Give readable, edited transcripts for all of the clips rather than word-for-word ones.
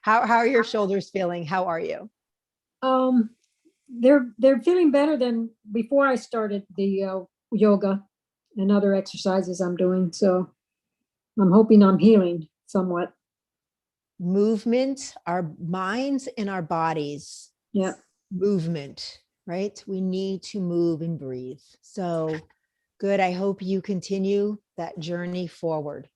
How are your shoulders feeling? How are you? Um, they're feeling better than before I started the yoga and other exercises I'm doing. So I'm hoping I'm healing somewhat. Movement, our minds and our bodies. Yeah. Movement, right? We need to move and breathe. So good. I hope you continue that journey forward.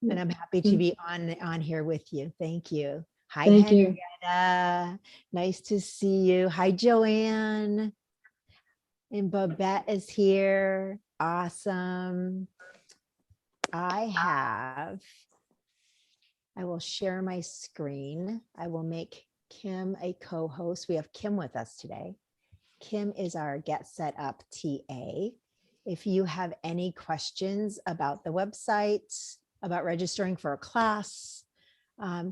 And I'm happy to be on here with you. Thank you. Hi, Thank you. Henrietta. Nice to see you. Hi, Joanne. And Babette is here. Awesome. I will share my screen. I will make Kim a co-host. We have Kim with us today. Kim is our Get Set Up TA. If you have any questions about the website, about registering for a class,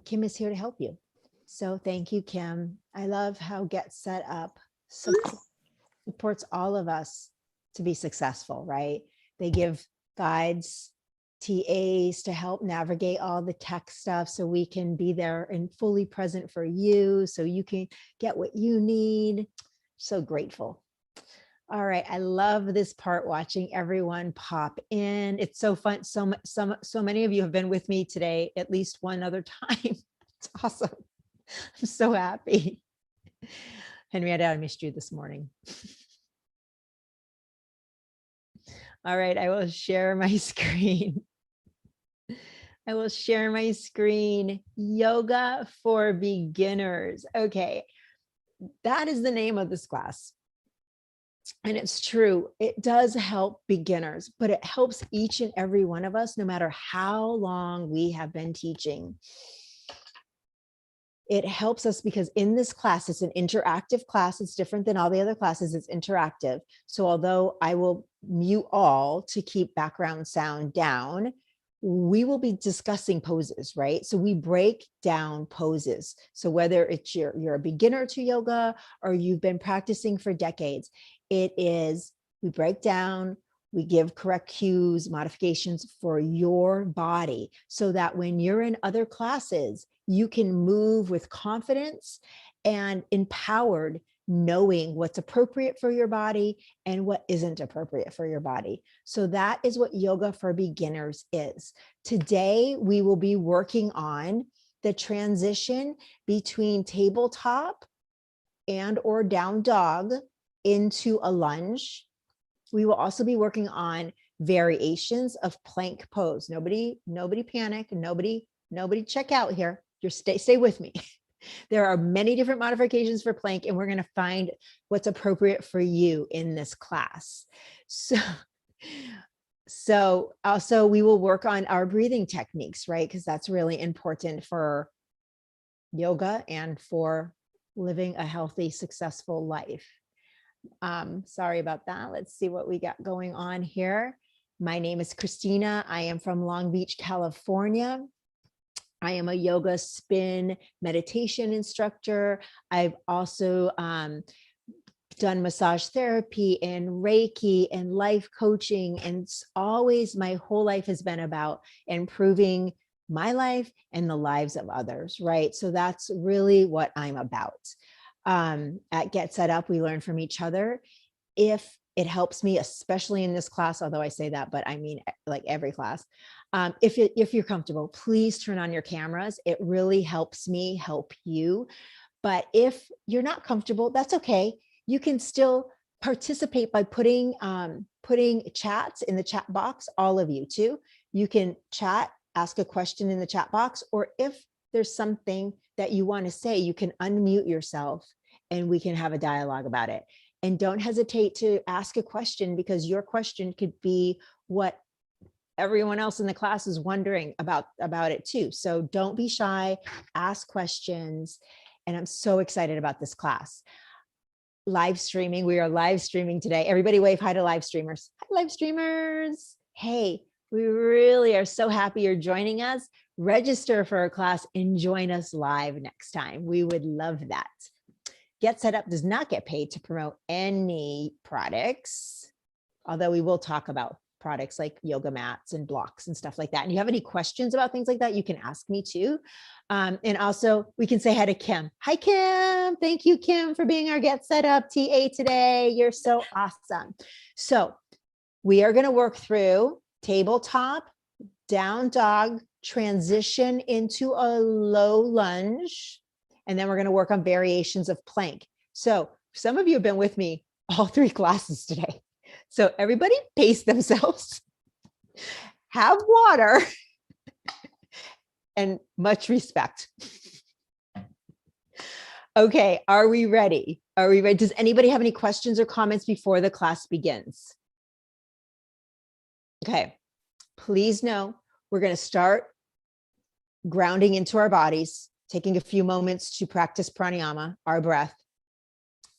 Kim is here to help you. So thank you, Kim. I love how Get Set Up supports all of us to be successful, right? They give guides, TAs to help navigate all the tech stuff so we can be there and fully present for you so you can get what you need. So grateful. All right, I love this part, watching everyone pop in. It's so fun. So many of you have been with me today at least one other time. It's awesome. I'm so happy. Henrietta, I missed you this morning. All right, I will share my screen. I will share my screen. Yoga for beginners. Okay, that is the name of this class. And it's true, it does help beginners, but it helps each and every one of us, no matter how long we have been teaching. It helps us because in this class, it's an interactive class. It's different than all the other classes. It's interactive. So although I will mute all to keep background sound down, we will be discussing poses, right? So we break down poses. So whether it's you're a beginner to yoga or you've been practicing for decades, we break down, we give correct cues, modifications for your body so that when you're in other classes, you can move with confidence and empowered, knowing what's appropriate for your body and what isn't appropriate for your body. So that is what yoga for beginners is. Today, we will be working on the transition between tabletop and or down dog into a lunge. We will also be working on variations of plank pose. Nobody panic, nobody check out here. Just stay with me. There are many different modifications for plank, and we're going to find what's appropriate for you in this class. So also we will work on our breathing techniques, right? Because that's really important for yoga and for living a healthy, successful life. Sorry about that. Let's see what we got going on here. My name is Christina. I am from Long Beach, California. I am a yoga spin meditation instructor. I've also done massage therapy and Reiki and life coaching. And it's always, my whole life has been about improving my life and the lives of others, right? So that's really what I'm about. At Get Set Up, we learn from each other. If it helps me, especially in this class, although I say that, but I mean like every class, if you're comfortable, please turn on your cameras. It really helps me help you. But if you're not comfortable, that's okay. You can still participate by putting chats in the chat box, all of you too. You can chat, ask a question in the chat box, or if there's something that you want to say, you can unmute yourself and we can have a dialogue about it. And don't hesitate to ask a question, because your question could be what everyone else in the class is wondering about it too. So don't be shy, ask questions. And I'm so excited about this class. Live streaming, we are live streaming today. Everybody wave hi to live streamers. Hi, live streamers. Hey, we really are so happy you're joining us. Register for a class and join us live next time. We would love that. Get Set Up does not get paid to promote any products, although we will talk about products like yoga mats and blocks and stuff like that. And you have any questions about things like that, you can ask me too. And also we can say hi to Kim. Hi, Kim. Thank you, Kim, for being our Get Set Up TA today. You're so awesome. So we are going to work through tabletop, down dog, transition into a low lunge, and then we're going to work on variations of plank. So some of you have been with me all 3 classes today. So everybody pace themselves, have water, and much respect. Okay, are we ready? Are we ready? Does anybody have any questions or comments before the class begins? Okay, please know we're going to start grounding into our bodies, taking a few moments to practice pranayama, our breath,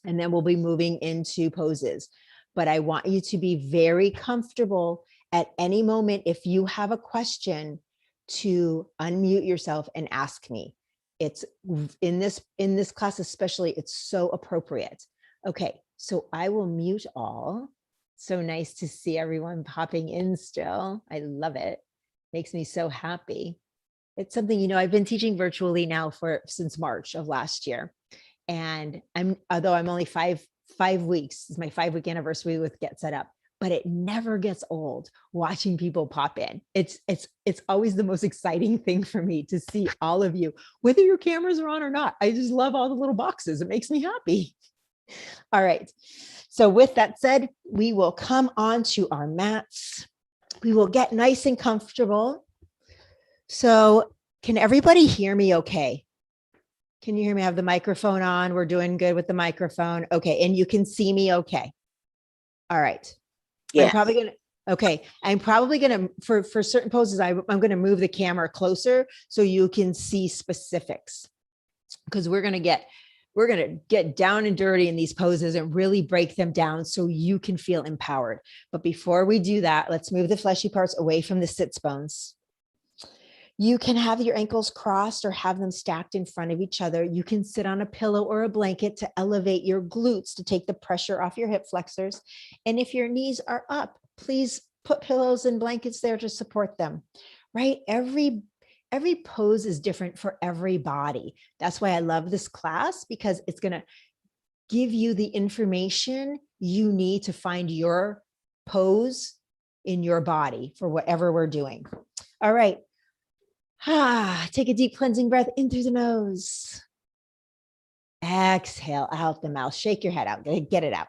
and then we'll be moving into poses. But I want you to be very comfortable at any moment. If you have a question, to unmute yourself and ask me. It's in this class, especially, it's so appropriate. Okay, so I will mute all. So nice to see everyone popping in still. I love it. Makes me so happy. It's something, you know, I've been teaching virtually now since March of last year. And although I'm only five weeks, it's my 5-week anniversary with Get Set Up, but it never gets old watching people pop in. It's always the most exciting thing for me to see all of you, whether your cameras are on or not. I just love all the little boxes. It makes me happy. All right. So with that said, we will come on to our mats. We will get nice and comfortable. So can everybody hear me okay? Can you hear me? I have the microphone on. We're doing good with the microphone. Okay. And you can see me okay. All right. Yeah. I'm probably gonna, for certain poses, I'm gonna move the camera closer so you can see specifics, because we're gonna get down and dirty in these poses and really break them down so you can feel empowered. But before we do that, let's move the fleshy parts away from the sits bones. You can have your ankles crossed or have them stacked in front of each other. You can sit on a pillow or a blanket to elevate your glutes to take the pressure off your hip flexors. And if your knees are up, please put pillows and blankets there to support them, right? Every pose is different for every body. That's why I love this class, because it's going to give you the information you need to find your pose in your body for whatever we're doing. All right. Take a deep cleansing breath in through the nose. Exhale out the mouth. Shake your head out. Get it out.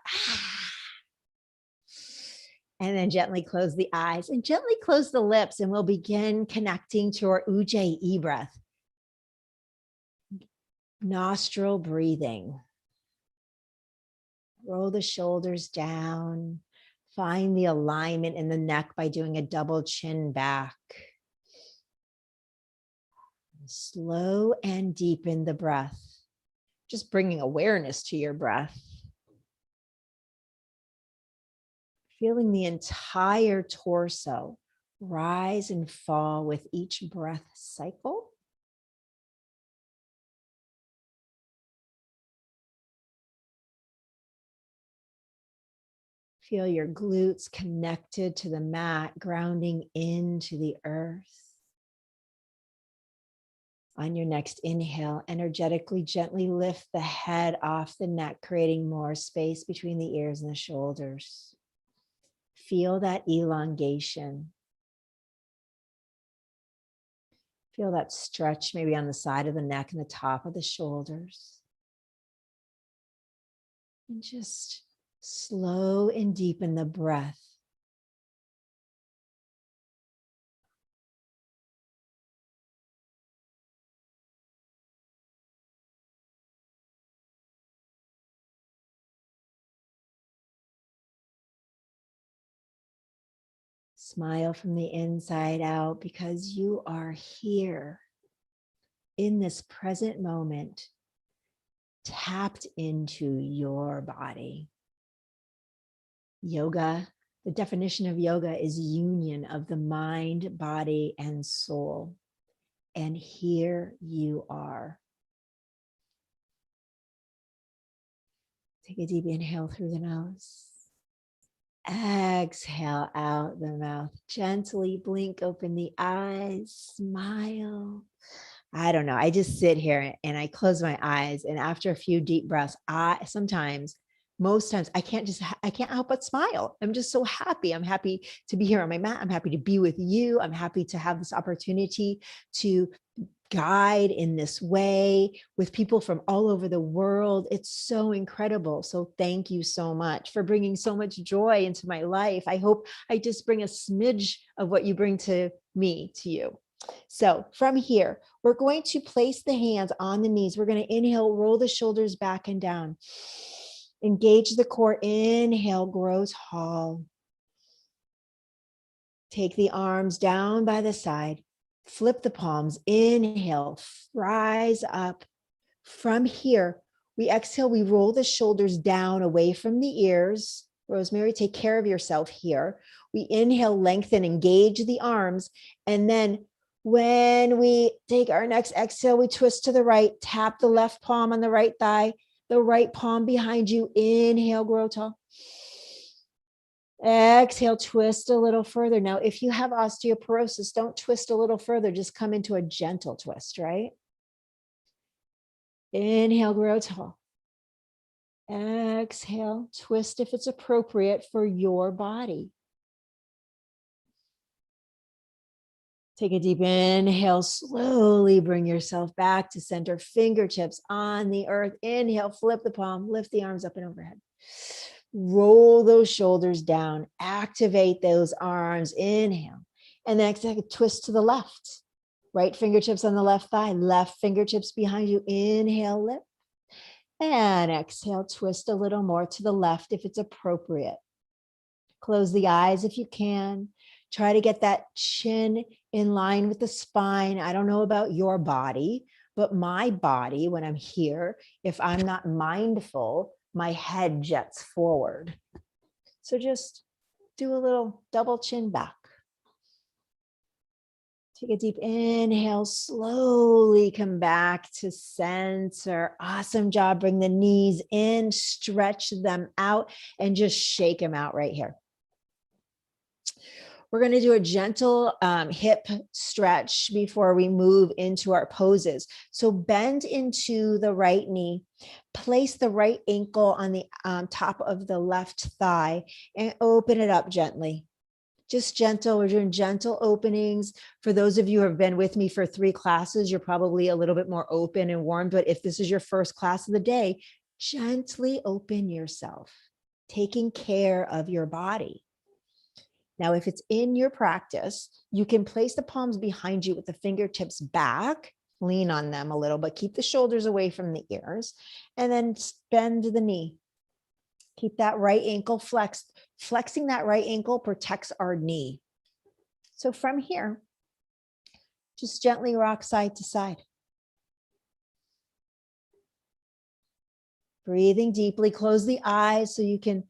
And then gently close the eyes and gently close the lips, and we'll begin connecting to our Ujjayi breath. Nostril breathing. Roll the shoulders down. Find the alignment in the neck by doing a double chin back. Slow and deepen the breath, just bringing awareness to your breath. Feeling the entire torso rise and fall with each breath cycle. Feel your glutes connected to the mat, grounding into the earth. On your next inhale, energetically, gently lift the head off the neck, creating more space between the ears and the shoulders. Feel that elongation. Feel that stretch maybe on the side of the neck and the top of the shoulders. And just slow and deepen the breath. Smile from the inside out, because you are here in this present moment, tapped into your body. Yoga, the definition of yoga is union of the mind, body, and soul. And here you are. Take a deep inhale through the nose. Exhale out the mouth. Gently blink open the eyes. Smile. I don't know. I just sit here and I close my eyes. And after a few deep breaths, most times, I can't help but smile. I'm just so happy. I'm happy to be here on my mat. I'm happy to be with you. I'm happy to have this opportunity to guide in this way with people from all over the world. It's so incredible. So thank you so much for bringing so much joy into my life. I hope I just bring a smidge of what you bring to me, to you. So from here, we're going to place the hands on the knees. We're going to inhale, roll the shoulders back and down. Engage the core. Inhale, grow tall. Take the arms down by the side. Flip the palms. Inhale, rise up. From here, we exhale, we roll the shoulders down away from the ears. Rosemary, take care of yourself here. We inhale, lengthen, engage the arms. And then when we take our next exhale, we twist to the right, tap the left palm on the right thigh, the right palm behind you. Inhale, grow tall. Exhale, twist a little further. Now, if you have osteoporosis, don't twist a little further. Just come into a gentle twist, right? Inhale, grow tall. Exhale, twist if it's appropriate for your body. Take a deep inhale, slowly bring yourself back to center, fingertips on the earth. Inhale, flip the palm, lift the arms up and overhead. Roll those shoulders down, activate those arms. Inhale, and then exhale, twist to the left. Right fingertips on the left thigh, left fingertips behind you. Inhale, lift. And exhale, twist a little more to the left if it's appropriate. Close the eyes if you can. Try to get that chin in line with the spine. I don't know about your body, but my body, when I'm here, if I'm not mindful, my head jets forward. So just do a little double chin back. Take a deep inhale, slowly come back to center. Awesome job. Bring the knees in, stretch them out, and just shake them out right here. We're going to do a gentle hip stretch before we move into our poses. So bend into the right knee, place the right ankle on the top of the left thigh, and open it up gently. Just gentle. We're doing gentle openings. For those of you who have been with me for 3 classes, you're probably a little bit more open and warm. But if this is your first class of the day, gently open yourself, taking care of your body. Now, if it's in your practice, you can place the palms behind you with the fingertips back, lean on them a little, but keep the shoulders away from the ears, and then bend the knee. Keep that right ankle flexed. Flexing that right ankle protects our knee. So from here, just gently rock side to side. Breathing deeply, close the eyes so you can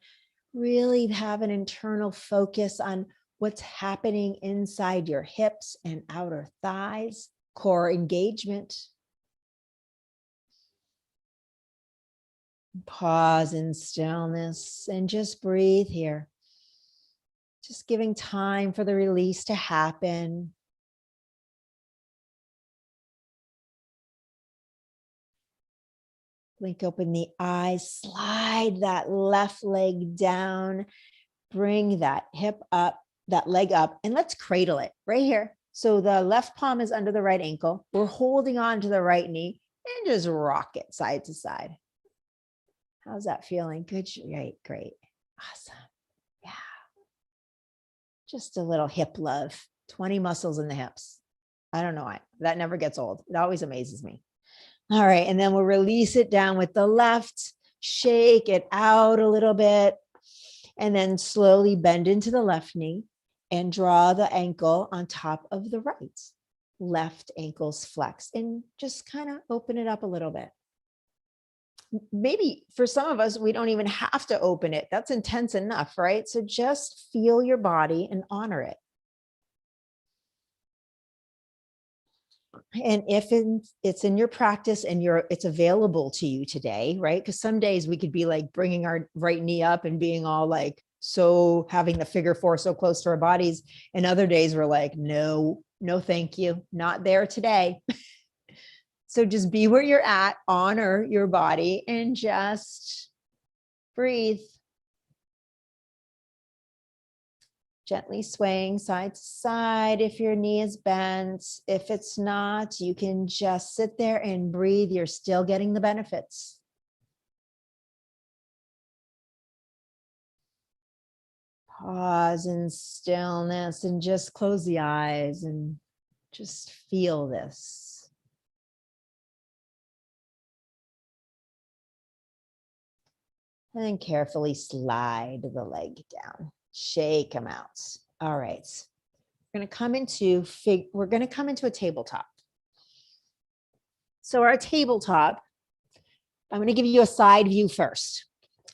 really have an internal focus on what's happening inside your hips and outer thighs, core engagement. Pause in stillness and just breathe here. Just giving time for the release to happen. Blink open the eyes, slide that left leg down, bring that hip up, that leg up, and let's cradle it right here. So the left palm is under the right ankle. We're holding on to the right knee and just rock it side to side. How's that feeling? Good, great, great. Awesome. Yeah. Just a little hip love, 20 muscles in the hips. I don't know why. That never gets old. It always amazes me. All right. And then we'll release it down with the left, shake it out a little bit, and then slowly bend into the left knee and draw the ankle on top of the right. Left ankle's flex and just kind of open it up a little bit. Maybe for some of us, we don't even have to open it. That's intense enough, right? So just feel your body and honor it. And if it's in your practice and it's available to you today, right? Because some days we could be like bringing our right knee up and being all like so having the figure four so close to our bodies. And other days we're like, no, no, thank you. Not there today. So just be where you're at, honor your body, and just breathe. Gently swaying side to side if your knee is bent. If it's not, you can just sit there and breathe. You're still getting the benefits. Pause in stillness and just close the eyes and just feel this. And then carefully slide the leg down. Shake them out. All right. We're going to come into a tabletop. So our tabletop, I'm going to give you a side view first.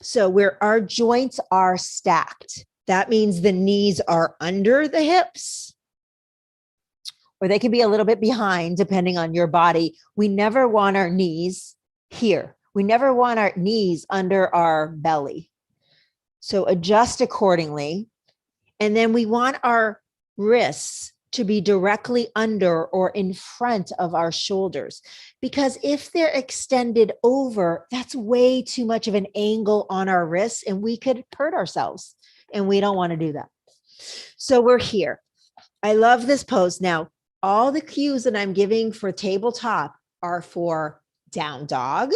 So where our joints are stacked, that means the knees are under the hips, or they can be a little bit behind depending on your body. We never want our knees here. We never want our knees under our belly. So adjust accordingly. And then we want our wrists to be directly under or in front of our shoulders, because if they're extended over, that's way too much of an angle on our wrists and we could hurt ourselves, and we don't want to do that. So we're here. I love this pose. Now, all the cues that I'm giving for tabletop are for down dog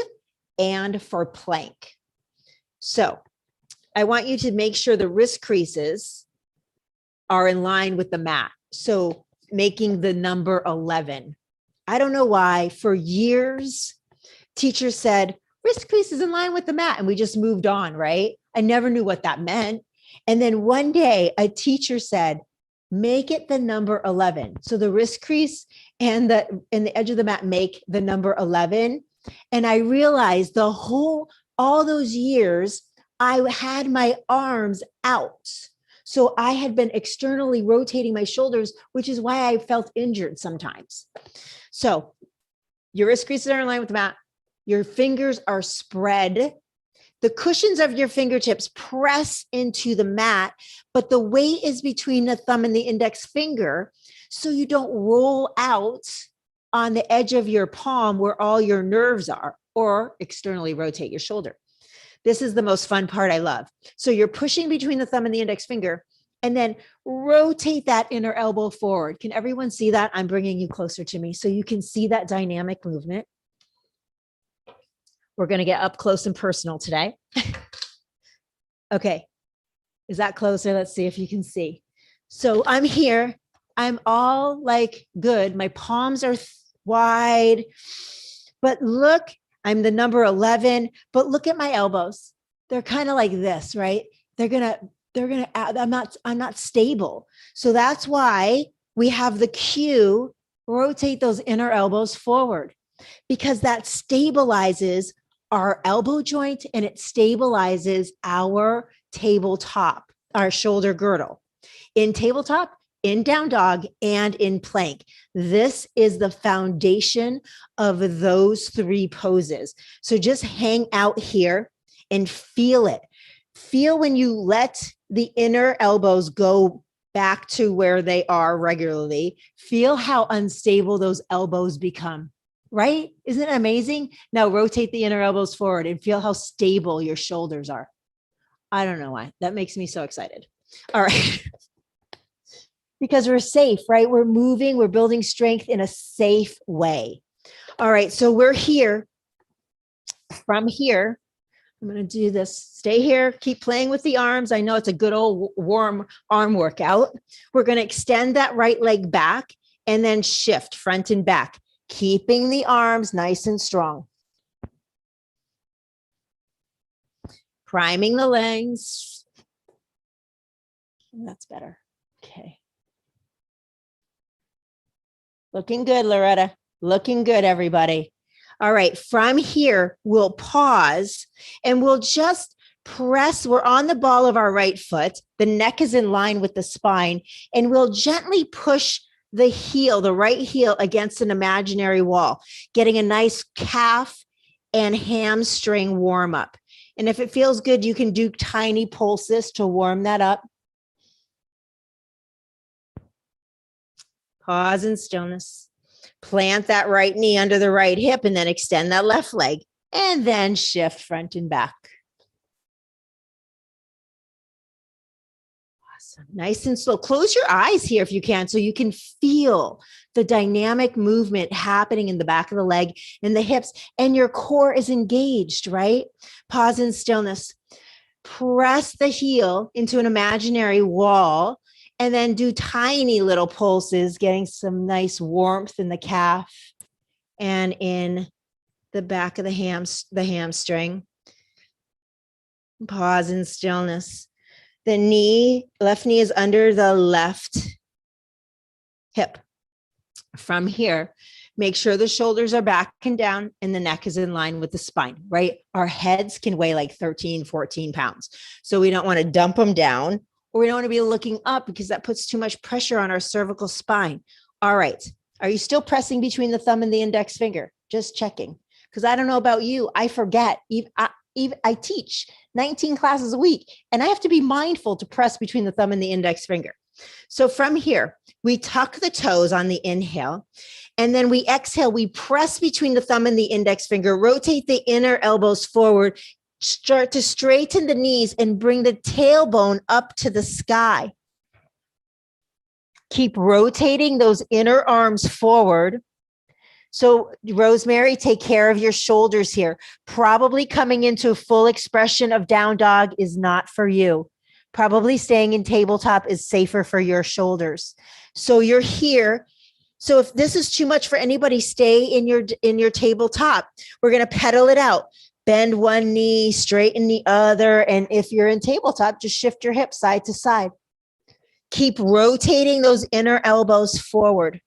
and for plank. So I want you to make sure the wrist creases are in line with the mat. So making the number 11. I don't know why, for years, teachers said, wrist creases in line with the mat. And we just moved on, right? I never knew what that meant. And then one day a teacher said, make it the number 11. So the wrist crease and the edge of the mat make the number 11. And I realized all those years, I had my arms out. So I had been externally rotating my shoulders, which is why I felt injured sometimes. So your wrist creases are in line with the mat. Your fingers are spread. The cushions of your fingertips press into the mat, but the weight is between the thumb and the index finger, so you don't roll out on the edge of your palm where all your nerves are, or externally rotate your shoulder. This is the most fun part I love. So you're pushing between the thumb and the index finger, and then rotate that inner elbow forward. Can everyone see that? I'm bringing you closer to me so you can see that dynamic movement. We're going to get up close and personal today. Okay. Is that closer? Let's see if you can see. So I'm here. I'm all like good. My palms are wide, but look, I'm the number 11, but look at my elbows. They're kind of like this, right? I'm not stable. So that's why we have the cue, rotate those inner elbows forward, because that stabilizes our elbow joint and it stabilizes our tabletop, our shoulder girdle. In tabletop, in down dog, and in plank. This is the foundation of those three poses. So just hang out here and feel it. Feel when you let the inner elbows go back to where they are regularly. Feel how unstable those elbows become, right? Isn't it amazing? Now rotate the inner elbows forward and feel how stable your shoulders are. I don't know why. That makes me so excited. All right. Because we're safe, right? We're moving, we're building strength in a safe way. All right, so we're here. From here, I'm going to do this. Stay here, keep playing with the arms. I know it's a good old warm arm workout. We're going to extend that right leg back and then shift front and back, keeping the arms nice and strong. Priming the legs. That's better. Okay. Looking good, Loretta. Looking good, everybody. All right, from here, we'll pause and we'll just press. We're on the ball of our right foot. The neck is in line with the spine, and we'll gently push the heel, the right heel, against an imaginary wall, getting a nice calf and hamstring warm up. And if it feels good, you can do tiny pulses to warm that up. Pause in stillness. Plant that right knee under the right hip and then extend that left leg. And then shift front and back. Awesome. Nice and slow. Close your eyes here if you can, so you can feel the dynamic movement happening in the back of the leg and the hips, and your core is engaged, right? Pause in stillness. Press the heel into an imaginary wall and then do tiny little pulses, getting some nice warmth in the calf and in the back of the hamstring. Pause in stillness. The left knee is under the left hip. From here, make sure the shoulders are back and down and the neck is in line with the spine, right? Our heads can weigh like 13, 14 pounds. So we don't want to dump them down, or we don't want to be looking up because that puts too much pressure on our cervical spine. All right. Are you still pressing between the thumb and the index finger? Just checking. Because I don't know about you. I forget. I teach 19 classes a week, and I have to be mindful to press between the thumb and the index finger. So from here, we tuck the toes on the inhale, and then we exhale. We press between the thumb and the index finger, rotate the inner elbows forward, start to straighten the knees and bring the tailbone up to the sky. Keep rotating those inner arms forward. So Rosemary, take care of your shoulders here. Probably coming into a full expression of down dog is not for you. Probably staying in tabletop is safer for your shoulders. So you're here. So if this is too much for anybody, stay in your tabletop. We're going to pedal it out. Bend one knee, straighten the other. And if you're in tabletop, just shift your hips side to side. Keep rotating those inner elbows forward.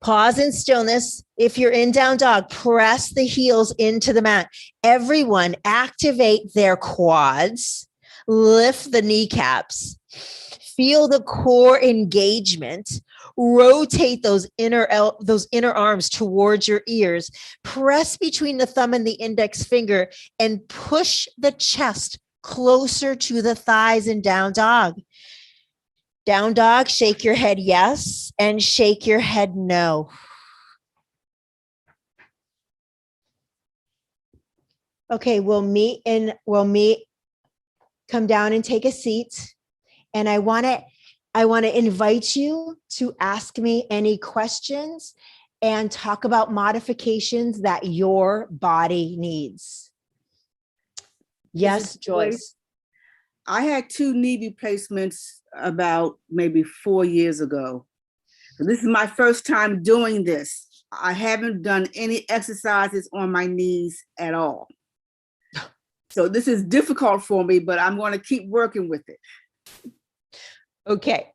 Pause in stillness. If you're in down dog, press the heels into the mat. Everyone activate their quads, lift the kneecaps, feel the core engagement, rotate those inner arms towards your ears, press between the thumb and the index finger, and push the chest closer to the thighs in down dog. Down dog, shake your head yes, and shake your head no. Okay, we'll meet, come down and take a seat. And I want to invite you to ask me any questions and talk about modifications that your body needs. Yes, Joyce. I had 2 knee replacements about maybe 4 years ago. So this is my first time doing this. I haven't done any exercises on my knees at all. So this is difficult for me, but I'm going to keep working with it. Okay.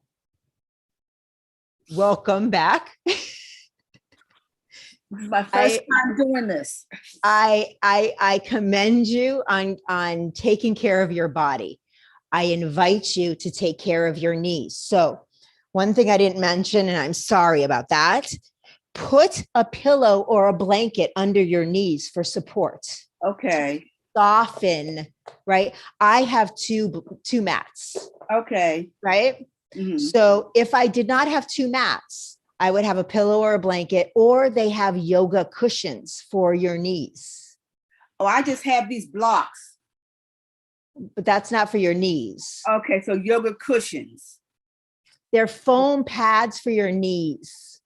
Welcome back. This is my first time doing this. I commend you on taking care of your body. I invite you to take care of your knees. So one thing I didn't mention, and I'm sorry about that, put a pillow or a blanket under your knees for support. Okay. Soften, right? I have two mats. Okay. Right? Mm-hmm. So if I did not have 2 mats, I would have a pillow or a blanket, or they have yoga cushions for your knees. Oh, I just have these blocks. But that's not for your knees. Okay, so yoga cushions. They're foam pads for your knees.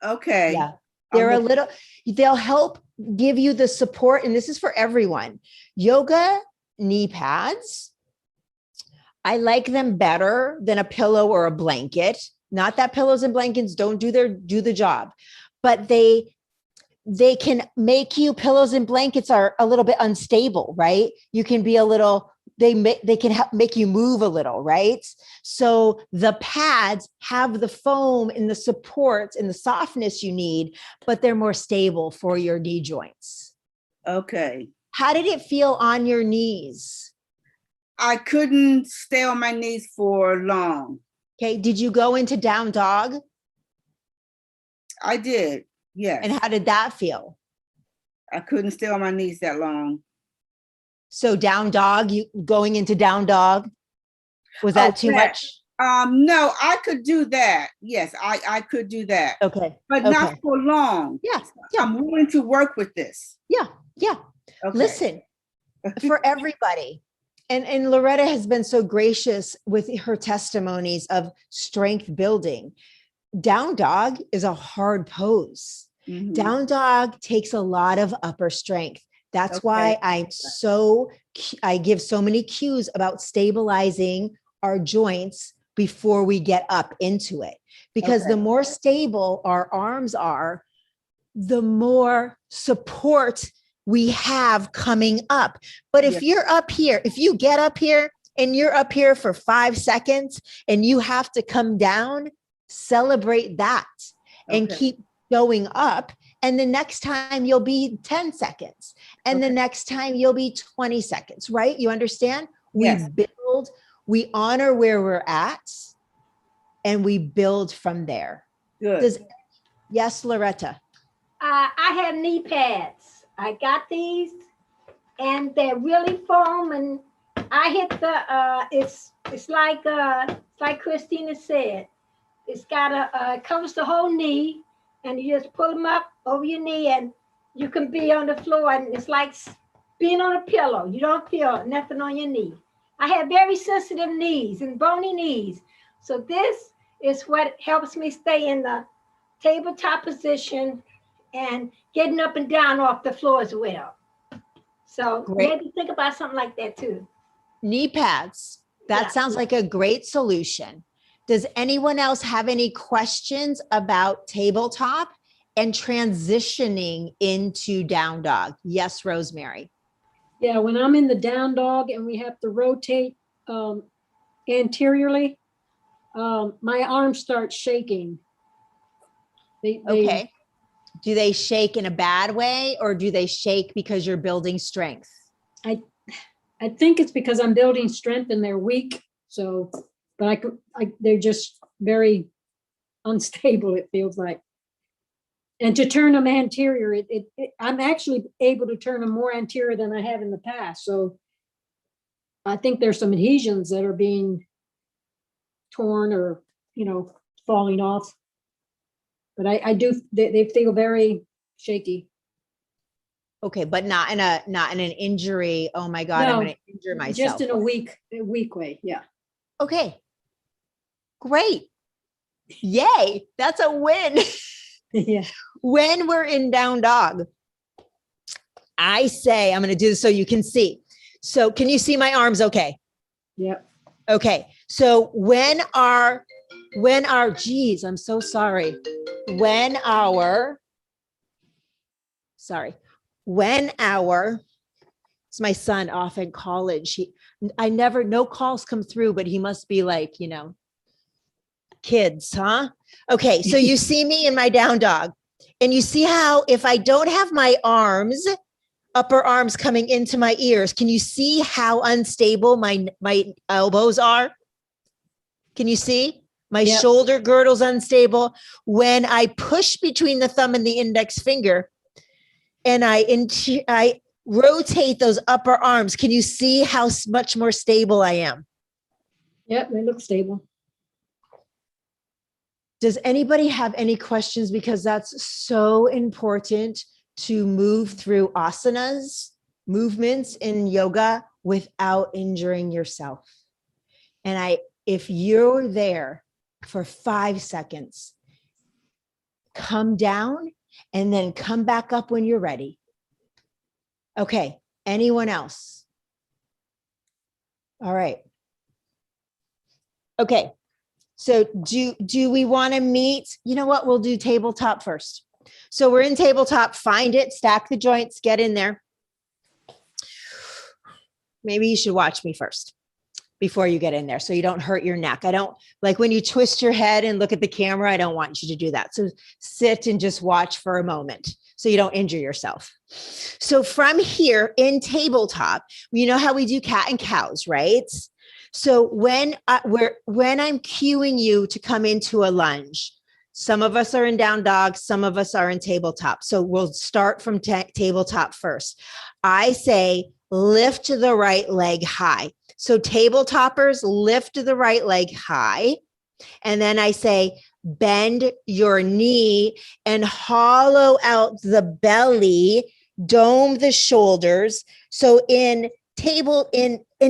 Okay. Yeah. They'll help give you the support. And this is for everyone. Yoga knee pads, I like them better than a pillow or a blanket. Not that pillows and blankets don't do the job, but they can make you, pillows and blankets are a little bit unstable, right? You can be a little, they can help make you move a little, right? So the pads have the foam and the support and the softness you need, but they're more stable for your knee joints. Okay. How did it feel on your knees? I couldn't stay on my knees for long. Okay. Did you go into down dog? I did. Yes. And how did that feel? I couldn't stay on my knees that long. So down dog, you going into down dog, was that too much? No, I could do that. Yes, I could do that, Okay. but Okay. not for long. Yeah. Yeah. I'm willing to work with this. Yeah. Yeah. Okay. Listen, for everybody. And Loretta has been so gracious with her testimonies of strength building. Down dog is a hard pose. Mhm. Down dog takes a lot of upper strength. That's why I give so many cues about stabilizing our joints before we get up into it. Because the more stable our arms are, the more support we have coming up. But if you're up here, if you get up here and you're up here for 5 seconds and you have to come down, celebrate that and keep going up. And the next time you'll be 10 seconds. And the next time you'll be 20 seconds, right? You understand? Yes. We build, we honor where we're at, and we build from there. Good. Yes, Loretta. I have knee pads. I got these, and they're really foam. And I hit the. It's like Christina said. It's got it covers the whole knee, and you just pull them up over your knee, and you can be on the floor, and it's like being on a pillow. You don't feel nothing on your knee. I have very sensitive knees and bony knees, so this is what helps me stay in the tabletop position and getting up and down off the floor as well. So maybe think about something like that too. Knee pads. That sounds like a great solution. Does anyone else have any questions about tabletop and transitioning into down dog? Yes, Rosemary. Yeah, when I'm in the down dog and we have to rotate anteriorly, my arms start shaking. Okay. Do they shake in a bad way, or do they shake because you're building strength? I think it's because I'm building strength and they're weak. So, but they're just very unstable, it feels like. And to turn them anterior, I'm actually able to turn them more anterior than I have in the past. So I think there's some adhesions that are being torn or, falling off. But they feel very shaky. Okay, but not in an injury. Oh my God, I'm going to injure myself. Just in a weak way. Yeah. Okay. Great. Yay. That's a win. Yeah. When we're in down dog, I say, I'm going to do this so you can see. So can you see my arms? Okay. Yep. Okay. So when our, geez, I'm so sorry. When our, it's my son off in college. No calls come through, but he must be like, kids, huh? Okay. So you see me in my down dog, and you see how if I don't have my arms, upper arms coming into my ears, can you see how unstable my elbows are? Can you see? My shoulder girdle's unstable. When I push between the thumb and the index finger and I rotate those upper arms, can you see how much more stable I am? Yep, they look stable. Does anybody have any questions? Because that's so important to move through asanas, movements in yoga without injuring yourself. And if you're there for 5 seconds, come down and then come back up when you're ready. Okay. Anyone else? All right. Okay. So do we want to meet? You know what? We'll do tabletop first. So we're in tabletop, find it, stack the joints, get in there. Maybe you should watch me first before you get in there so you don't hurt your neck. I don't like when you twist your head and look at the camera. I don't want you to do that. So sit and just watch for a moment so you don't injure yourself. So from here in tabletop, you know how we do cat and cows, right? So when I'm cueing you to come into a lunge, some of us are in down dog, some of us are in tabletop. So we'll start from tabletop first. I say, lift the right leg high. So tabletoppers, lift the right leg high. And then I say, bend your knee and hollow out the belly, dome the shoulders. So in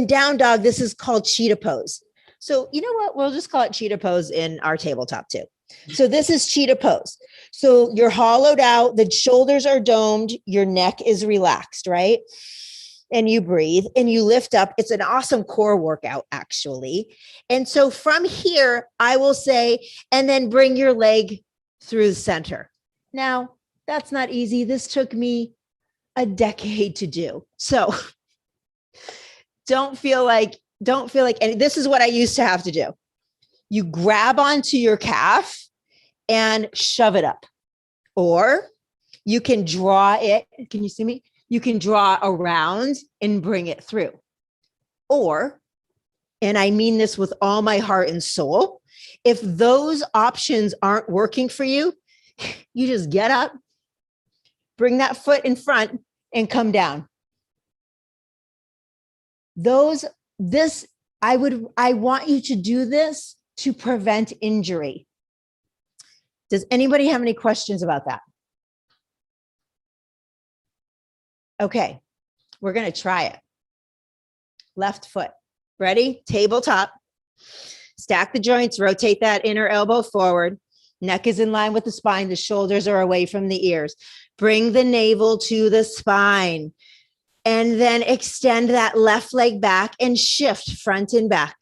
down dog, this is called cheetah pose. So you know what? We'll just call it cheetah pose in our tabletop too. So this is cheetah pose. So you're hollowed out, the shoulders are domed, your neck is relaxed, right? And you breathe and you lift up. It's an awesome core workout, actually. And so from here, I will say, and then bring your leg through the center. Now, that's not easy. This took me a decade to do. So don't feel like, and this is what I used to have to do. You grab onto your calf and shove it up. Or you can draw it. Can you see me? You can draw around and bring it through. Or, and I mean this with all my heart and soul, if those options aren't working for you, you just get up, bring that foot in front and come down. I want you to do this to prevent injury. Does anybody have any questions about that? Okay, we're going to try it. Left foot. Ready? Tabletop. Stack the joints, rotate that inner elbow forward. Neck is in line with the spine. The shoulders are away from the ears. Bring the navel to the spine. And then extend that left leg back and shift front and back.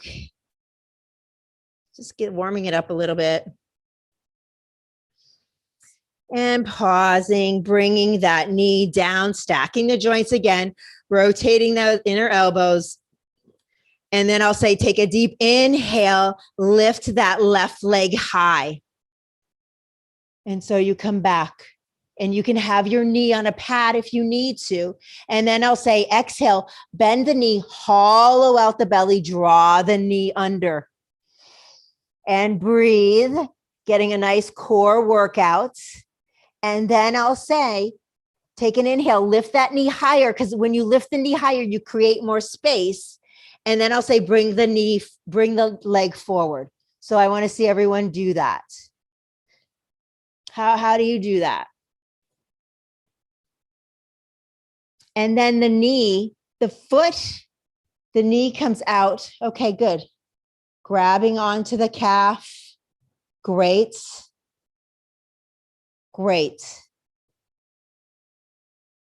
Just warming it up a little bit. And pausing, bringing that knee down, stacking the joints again, rotating those inner elbows. And then I'll say, take a deep inhale, lift that left leg high. And so you come back and you can have your knee on a pad if you need to. And then I'll say, exhale, bend the knee, hollow out the belly, draw the knee under. And breathe, getting a nice core workout. And then I'll say, take an inhale, lift that knee higher, because when you lift the knee higher, you create more space. And then I'll say, bring the leg forward. So I want to see everyone do that. How do you do that? And then the knee comes out. Okay, good. Grabbing onto the calf. Great. Great.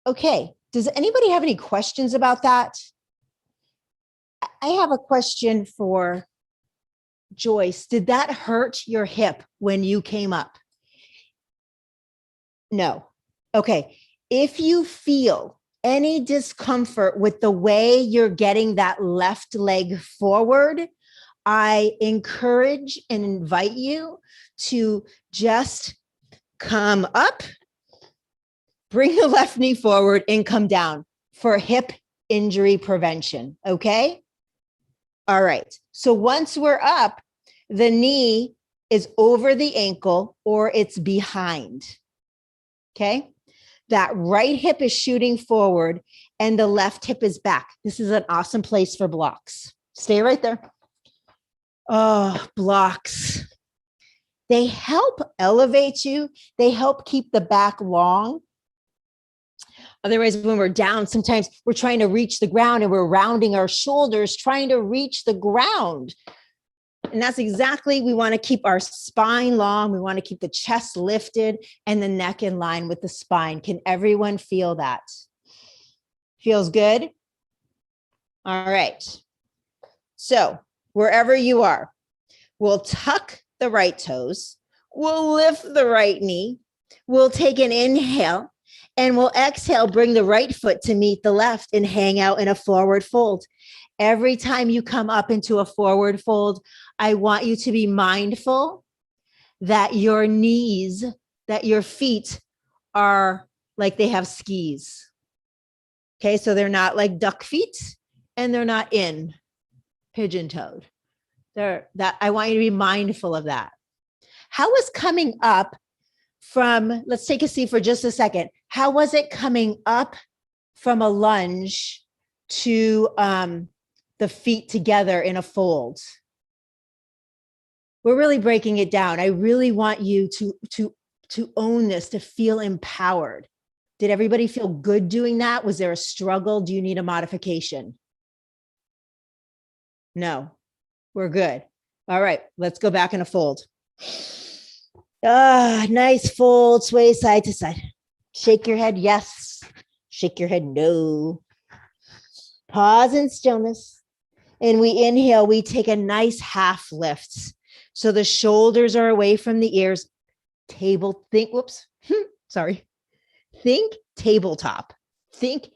Okay. Does anybody have any questions about that? I have a question for Joyce. Did that hurt your hip when you came up? No. Okay. If you feel any discomfort with the way you're getting that left leg forward, I encourage and invite you to just come up, bring the left knee forward and come down for hip injury prevention. Okay. All right. So once we're up, the knee is over the ankle or it's behind. Okay. That right hip is shooting forward and the left hip is back. This is an awesome place for blocks. Stay right there. Oh, blocks. They help elevate you. They help keep the back long. Otherwise, when we're down, sometimes we're trying to reach the ground and we're rounding our shoulders, trying to reach the ground. And that's exactly, we want to keep our spine long. We want to keep the chest lifted and the neck in line with the spine. Can everyone feel that? Feels good? All right. So wherever you are, we'll tuck the right toes. We'll lift the right knee. We'll take an inhale and we'll exhale, bring the right foot to meet the left and hang out in a forward fold. Every time you come up into a forward fold, I want you to be mindful that your knees, that your feet are like they have skis. Okay, so they're not like duck feet and they're not in pigeon-toed. I want you to be mindful of that. How was coming up from, let's take a seat for just a second. How was it coming up from a lunge to the feet together in a fold. We're really breaking it down. I really want you to own this, to feel empowered. Did everybody feel good doing that? Was there a struggle? Do you need a modification? No, we're good. All right, let's go back in a fold. Nice fold, sway side to side. Shake your head, yes. Shake your head, no. Pause in stillness. And we inhale, we take a nice half lift. So the shoulders are away from the ears. Think tabletop. Think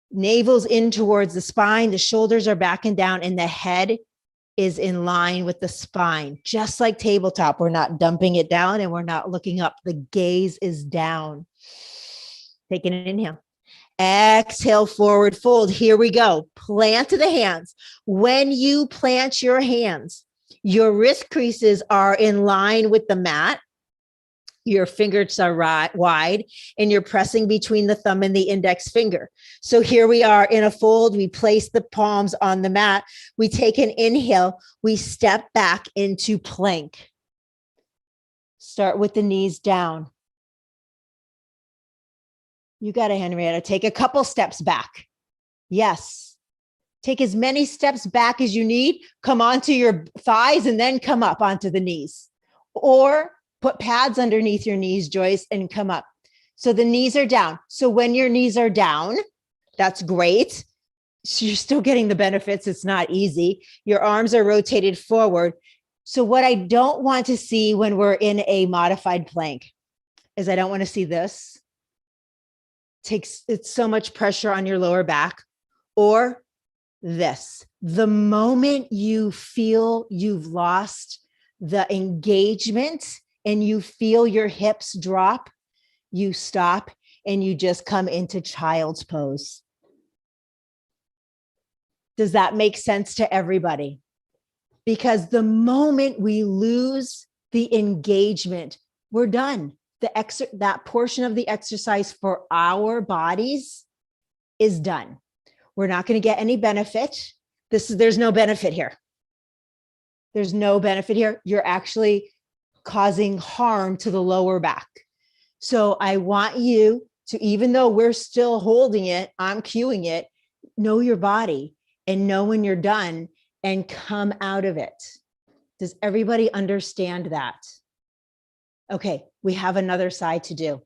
navel's in towards the spine. The shoulders are back and down, and the head is in line with the spine. Just like tabletop, we're not dumping it down and we're not looking up. The gaze is down. Take an inhale. Exhale, forward fold. Here we go. Plant the hands. When you plant your hands, your wrist creases are in line with the mat. Your fingers are wide, and you're pressing between the thumb and the index finger. So here we are in a fold. We place the palms on the mat. We take an inhale. We step back into plank. Start with the knees down. You got it, Henrietta. Take a couple steps back. Yes. Take as many steps back as you need. Come onto your thighs and then come up onto the knees. Or put pads underneath your knees, Joyce, and come up. So the knees are down. So when your knees are down, that's great. So you're still getting the benefits. It's not easy. Your arms are rotated forward. So what I don't want to see when we're in a modified plank is I don't want to see this. It's so much pressure on your lower back. Or this. The moment you feel you've lost the engagement and you feel your hips drop, you stop and you just come into child's pose. Does that make sense to everybody? Because the moment we lose the engagement, we're done. That portion of the exercise for our bodies is done. We're not going to get any benefit. There's no benefit here. There's no benefit here. You're actually causing harm to the lower back. So I want you to, even though we're still holding it, I'm cueing it, know your body and know when you're done and come out of it. Does everybody understand that? Okay, we have another side to do.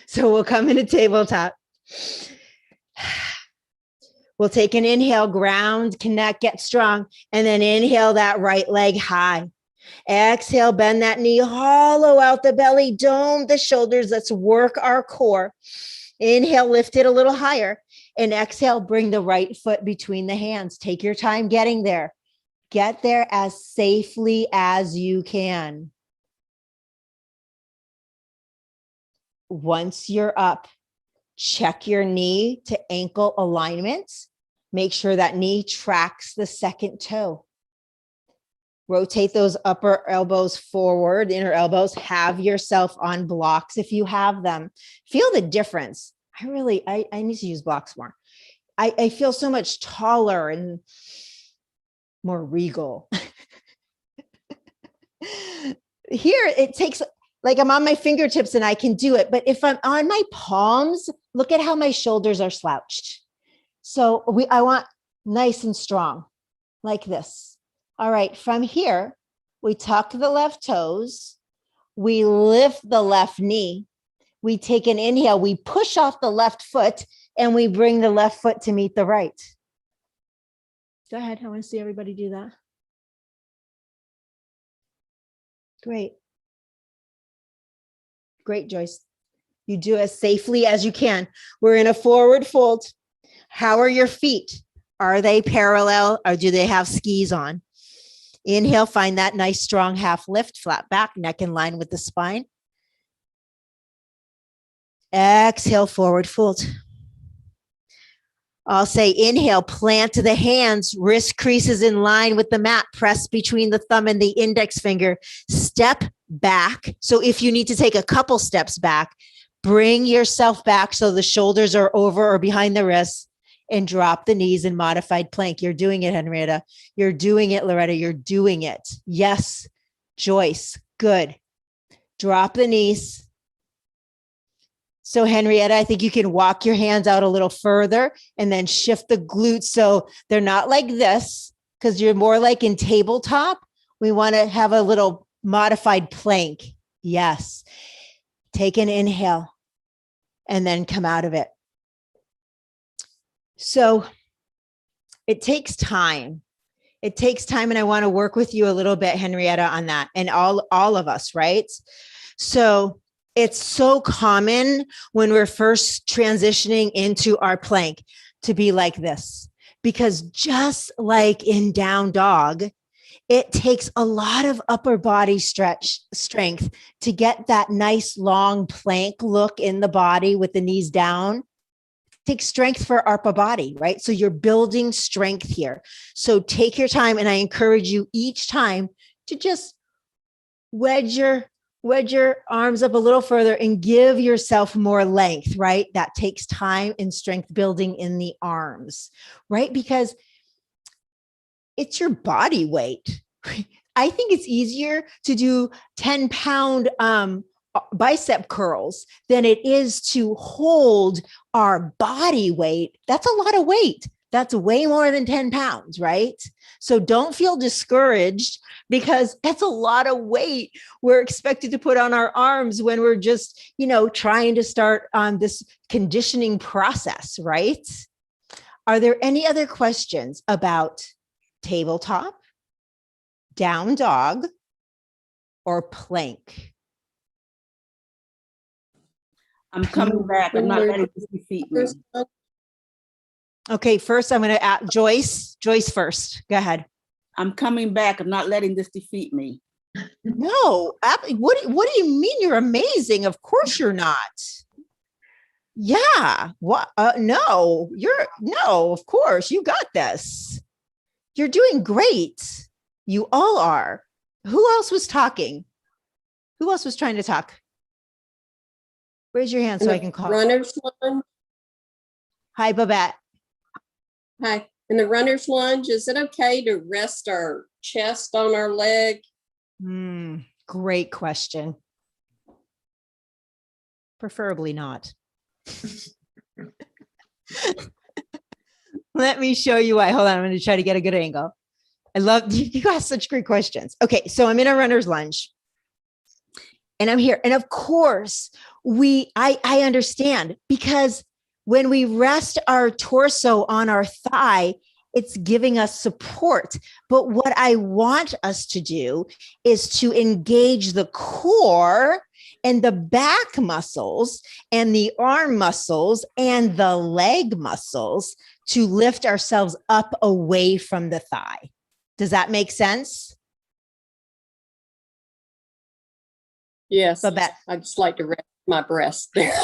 So we'll come into tabletop. We'll take an inhale, ground, connect, get strong, and then inhale that right leg high. Exhale, bend that knee, hollow out the belly, dome the shoulders. Let's work our core. Inhale, lift it a little higher. And exhale, bring the right foot between the hands. Take your time getting there. Get there as safely as you can. Once you're up, check your knee to ankle alignment. Make sure that knee tracks the second toe. Rotate those upper elbows forward, inner elbows. Have yourself on blocks if you have them. Feel the difference. I need to use blocks more. I feel so much taller and more regal. Here, it takes, like I'm on my fingertips and I can do it. But if I'm on my palms, look at how my shoulders are slouched. So I want nice and strong, like this. All right, from here, we tuck the left toes, we lift the left knee, we take an inhale, we push off the left foot, and we bring the left foot to meet the right. Go ahead, I want to see everybody do that. Great. Great, Joyce. You do as safely as you can. We're in a forward fold. How are your feet? Are they parallel or do they have skis on? Inhale, find that nice strong half lift, flat back, neck in line with the spine. Exhale, forward fold. I'll say inhale, plant the hands, wrist creases in line with the mat, press between the thumb and the index finger, step back. So if you need to take a couple steps back, bring yourself back so the shoulders are over or behind the wrists and drop the knees in modified plank. You're doing it, Henrietta. You're doing it, Loretta. You're doing it. Yes, Joyce. Good. Drop the knees. So Henrietta, I think you can walk your hands out a little further and then shift the glutes so they're not like this, because you're more like in tabletop. We want to have a little modified plank. Yes. Take an inhale and then come out of it. So it takes time. It takes time. And I want to work with you a little bit, Henrietta, on that, and all of us, right? So it's so common when we're first transitioning into our plank to be like this, because just like in down dog, it takes a lot of upper body strength to get that nice long plank look in the body with the knees down. It takes strength for upper body, right? So you're building strength here. So take your time. And I encourage you each time to just wedge your arms up a little further and give yourself more length, right? That takes time and strength building in the arms, right? Because it's your body weight. I think it's easier to do 10-pound bicep curls than it is to hold our body weight. That's a lot of weight. That's way more than 10 pounds, right? So don't feel discouraged, because that's a lot of weight we're expected to put on our arms when we're just, trying to start on this conditioning process, right? Are there any other questions about tabletop, down dog, or plank? I'm coming back. I'm not letting this defeat me. Okay, first I'm going to ask Joyce. Joyce first. Go ahead. I'm coming back. I'm not letting this defeat me. No, what do you mean? You're amazing. Of course you're not. Yeah. What? No, of course you got this. You're doing great. You all are. Who else was talking? Who else was trying to talk? Raise your hand so I can call. Runner's lunge. Hi, Babette. Hi. In the runner's lunge, is it okay to rest our chest on our leg? Great question. Preferably not. Let me show you why. Hold on. I'm going to try to get a good angle. I love you guys. Such great questions. Okay. So I'm in a runner's lunge and I'm here. And of course I understand, because when we rest our torso on our thigh, it's giving us support. But what I want us to do is to engage the core and the back muscles and the arm muscles and the leg muscles to lift ourselves up away from the thigh. Does that make sense? Yes. Babette. I just like to rest my breast there.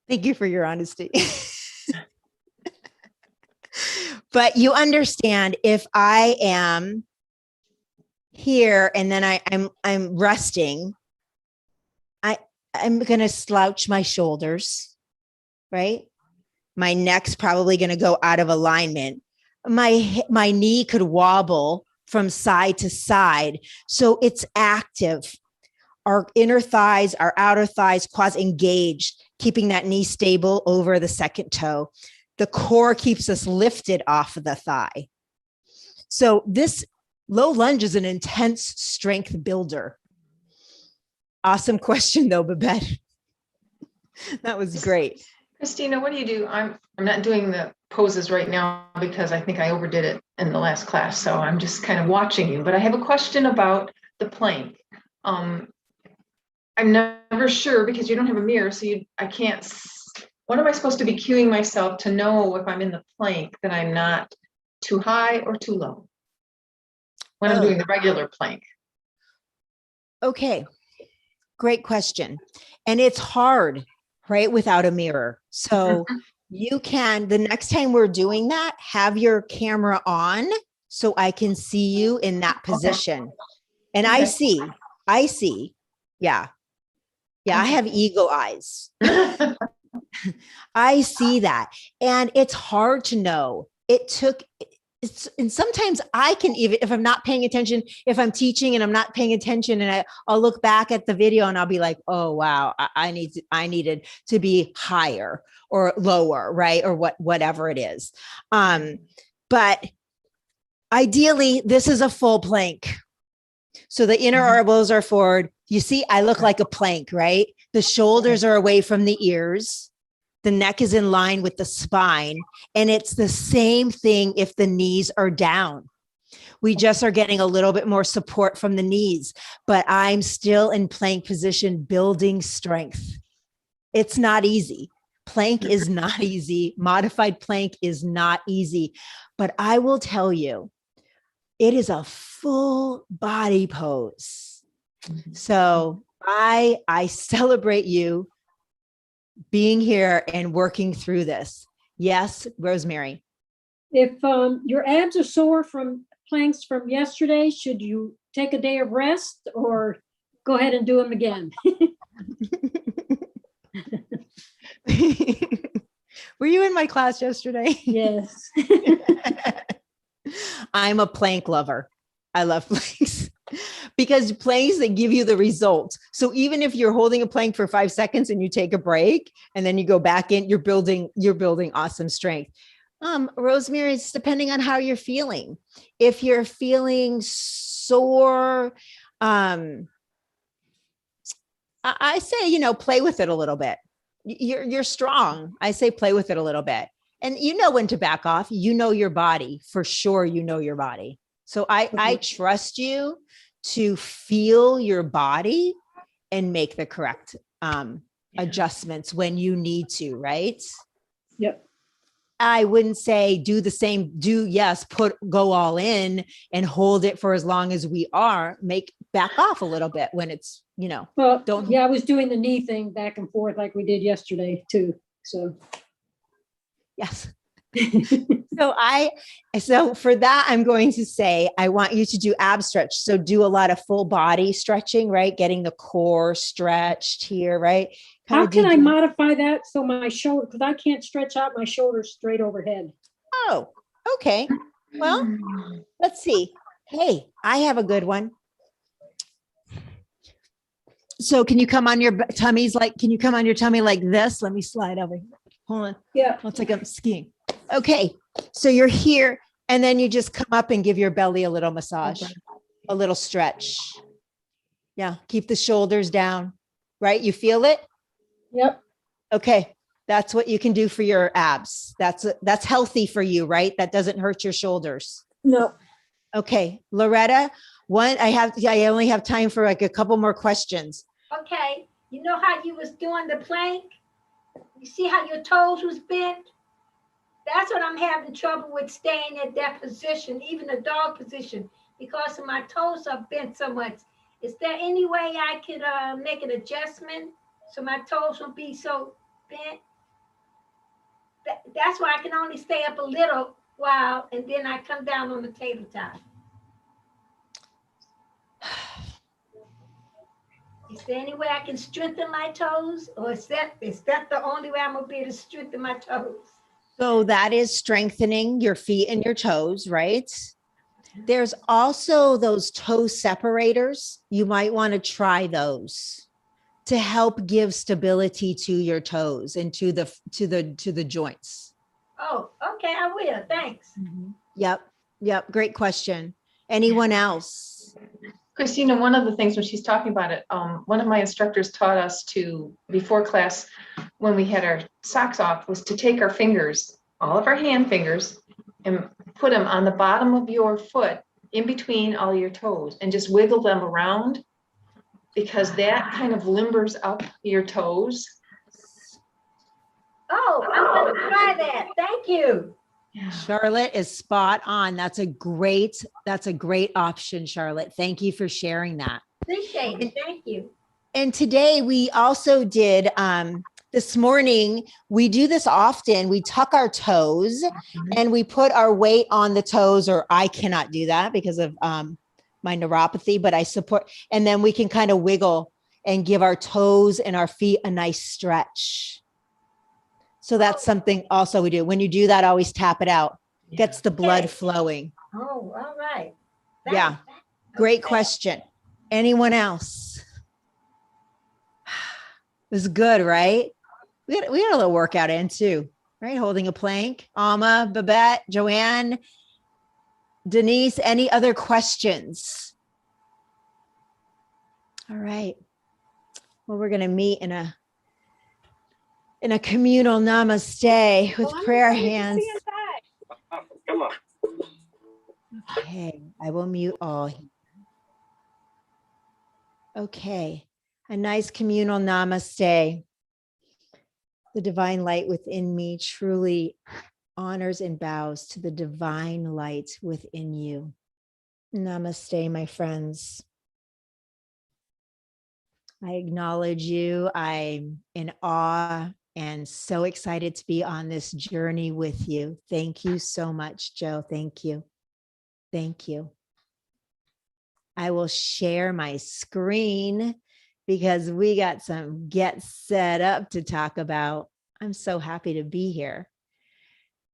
Thank you for your honesty. But you understand, if I am here and then I'm resting, I'm going to slouch my shoulders, right? My neck's probably going to go out of alignment. My knee could wobble from side to side. So it's active. Our inner thighs, our outer thighs, quads engaged, keeping that knee stable over the second toe. The core keeps us lifted off of the thigh. So this low lunge is an intense strength builder. Awesome question though, Babette. That was great. Christina, what do you do? I'm not doing the poses right now because I think I overdid it in the last class. So I'm just kind of watching you, but I have a question about the plank. I'm never sure because you don't have a mirror. So I can't, what am I supposed to be cueing myself to know if I'm in the plank that I'm not too high or too low when I'm doing the regular plank? Okay. Great question. And it's hard, right? Without a mirror. So you can, the next time we're doing that, have your camera on so I can see you in that position. And I see. Yeah. Yeah, I have eagle eyes. I see that. And it's hard to know. And sometimes I can, even if I'm not paying attention, if I'm teaching and I'm not paying attention, and I'll look back at the video and I'll be like, oh, wow, I needed to be higher or lower, right? Or whatever it is. But ideally, this is a full plank. So the inner elbows are forward. You see, I look like a plank, right? The shoulders are away from the ears. The neck is in line with the spine. And it's the same thing if the knees are down. We just are getting a little bit more support from the knees, but I'm still in plank position, building strength. It's not easy. Plank is not easy. Modified plank is not easy. But I will tell you, it is a full body pose. So I celebrate you being here and working through this. Yes, Rosemary. If your abs are sore from planks from yesterday, should you take a day of rest or go ahead and do them again? Were you in my class yesterday? Yes. I'm a plank lover. I love planks because planks, they give you the results. So even if you're holding a plank for 5 seconds and you take a break and then you go back in, you're building awesome strength. Rosemary, it's depending on how you're feeling. If you're feeling sore, I say, play with it a little bit. You're strong. I say play with it a little bit. And you know when to back off. You know your body. For sure, you know your body. So I trust you to feel your body and make the correct adjustments when you need to, right? Yep. I wouldn't say do the same, go all in and hold it for as long as we are, back off a little bit when it's, Well, don't. yeah, I was doing the knee thing back and forth like we did yesterday too. So. Yes. So for that, I'm going to say, I want you to do ab stretch. So do a lot of full body stretching, right? Getting the core stretched here, right? How can I modify that so my shoulder, because I can't stretch out my shoulders straight overhead. Oh, okay. Well, let's see. Hey, I have a good one. So can you come on your tummies? Can you come on your tummy like this? Let me slide over here. Hold on. Yeah. Looks like I'm skiing. Okay. So you're here and then you just come up and give your belly a little massage, a little stretch. Yeah. Keep the shoulders down, right? You feel it? Yep. Okay. That's what you can do for your abs. That's healthy for you, right? That doesn't hurt your shoulders. No. Okay. Loretta, I only have time for like a couple more questions. Okay. You know how you was doing the plank? You see how your toes was bent? That's what I'm having trouble with, staying at that position, even the dog position, because my toes are bent so much. Is there any way I could make an adjustment so my toes won't be so bent? That's why I can only stay up a little while and then I come down on the tabletop. Is there any way I can strengthen my toes, or is that the only way I'm gonna be able to strengthen my toes? So that is strengthening your feet and your toes, right? There's also those toe separators. You might want to try those to help give stability to your toes and to the joints. Oh, okay, I will. Thanks. Yep. Great question. Anyone else? Christina, one of the things when she's talking about it, one of my instructors taught us to, before class, when we had our socks off, was to take our fingers, all of our hand fingers, and put them on the bottom of your foot in between all your toes and just wiggle them around, because that kind of limbers up your toes. Oh, I'm going to try that. Thank you. Yeah. Charlotte is spot on. That's a great option, Charlotte. Thank you for sharing that. Appreciate it. Thank you. And today we also did, this morning, we do this often. We tuck our toes and we put our weight on the toes, or I cannot do that because of my neuropathy, but I support, and then we can kind of wiggle and give our toes and our feet a nice stretch. So that's something also we do. When you do that, always tap it out. Gets the blood Okay. flowing. Oh, all right. Yeah. Thanks. Great Okay. question. Anyone else? It was good, right? We had a little workout in too, right? Holding a plank. Alma, Babette, Joanne, Denise, any other questions? All right. Well, we're going to meet in a communal namaste with prayer hands. Come on. Okay, I will mute all. Okay, a nice communal namaste. The divine light within me truly honors and bows to the divine light within you. Namaste, my friends. I acknowledge you. I'm in awe and so excited to be on this journey with you. Thank you so much, Joe. Thank you. Thank you. I will share my screen because we got some get set up to talk about. I'm so happy to be here.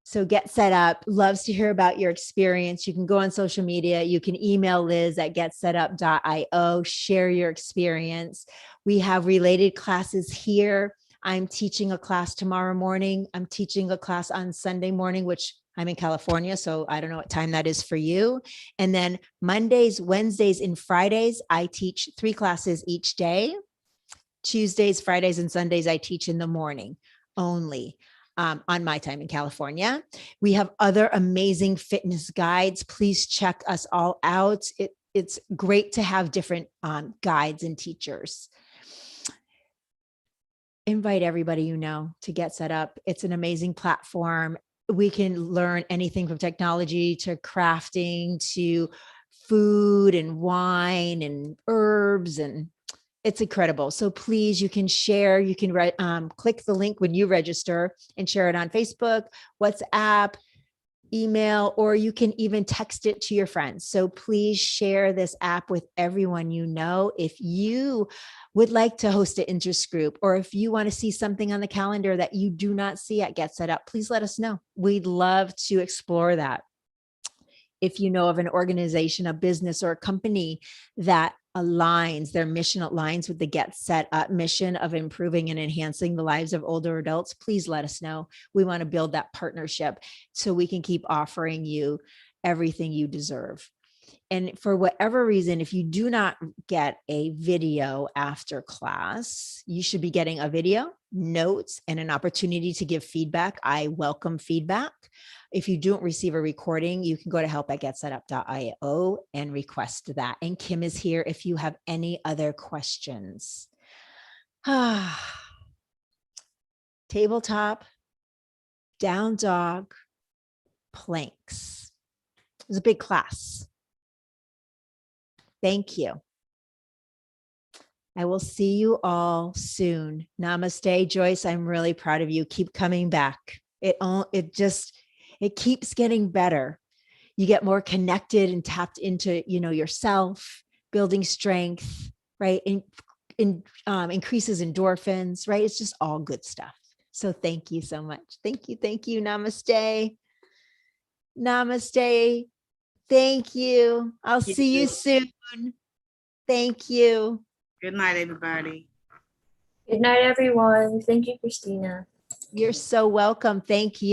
So Get Set Up loves to hear about your experience. You can go on social media. You can email Liz at getsetup.io, share your experience. We have related classes here. I'm teaching a class tomorrow morning. I'm teaching a class on Sunday morning, which I'm in California, so I don't know what time that is for you. And then Mondays, Wednesdays, and Fridays, I teach 3 classes each day. Tuesdays, Fridays, and Sundays, I teach in the morning only. On my time in California. We have other amazing fitness guides. Please check us all out. It's great to have different guides and teachers. Invite everybody you know to Get Set Up. It's an amazing platform. We can learn anything from technology to crafting to food and wine and herbs, and it's incredible. So please, you can share, you can click the link when you register and share it on Facebook, WhatsApp, email, or you can even text it to your friends. So please share this app with everyone you know. If you would like to host an interest group, or if you want to see something on the calendar that you do not see at Get Set Up, please let us know. We'd love to explore that. If you know of an organization, a business, or a company that aligns, their mission aligns with the Get Set Up mission of improving and enhancing the lives of older adults, please let us know. We want to build that partnership so we can keep offering you everything you deserve. And for whatever reason, if you do not get a video after class, you should be getting a video, notes, and an opportunity to give feedback. I welcome feedback. If you don't receive a recording, you can go to help@getsetup.io and request that. And Kim is here if you have any other questions. Tabletop, down dog, planks. It was a big class. Thank you. I will see you all soon. Namaste, Joyce. I'm really proud of you. Keep coming back. It keeps getting better. You get more connected and tapped into, yourself, building strength, right? Increases endorphins, right? It's just all good stuff. So thank you so much. Thank you. Thank you. Namaste. Namaste. Thank you. I'll see you soon. Thank you. Good night, everybody. Good night, everyone. Thank you, Christina. You're so welcome. Thank you.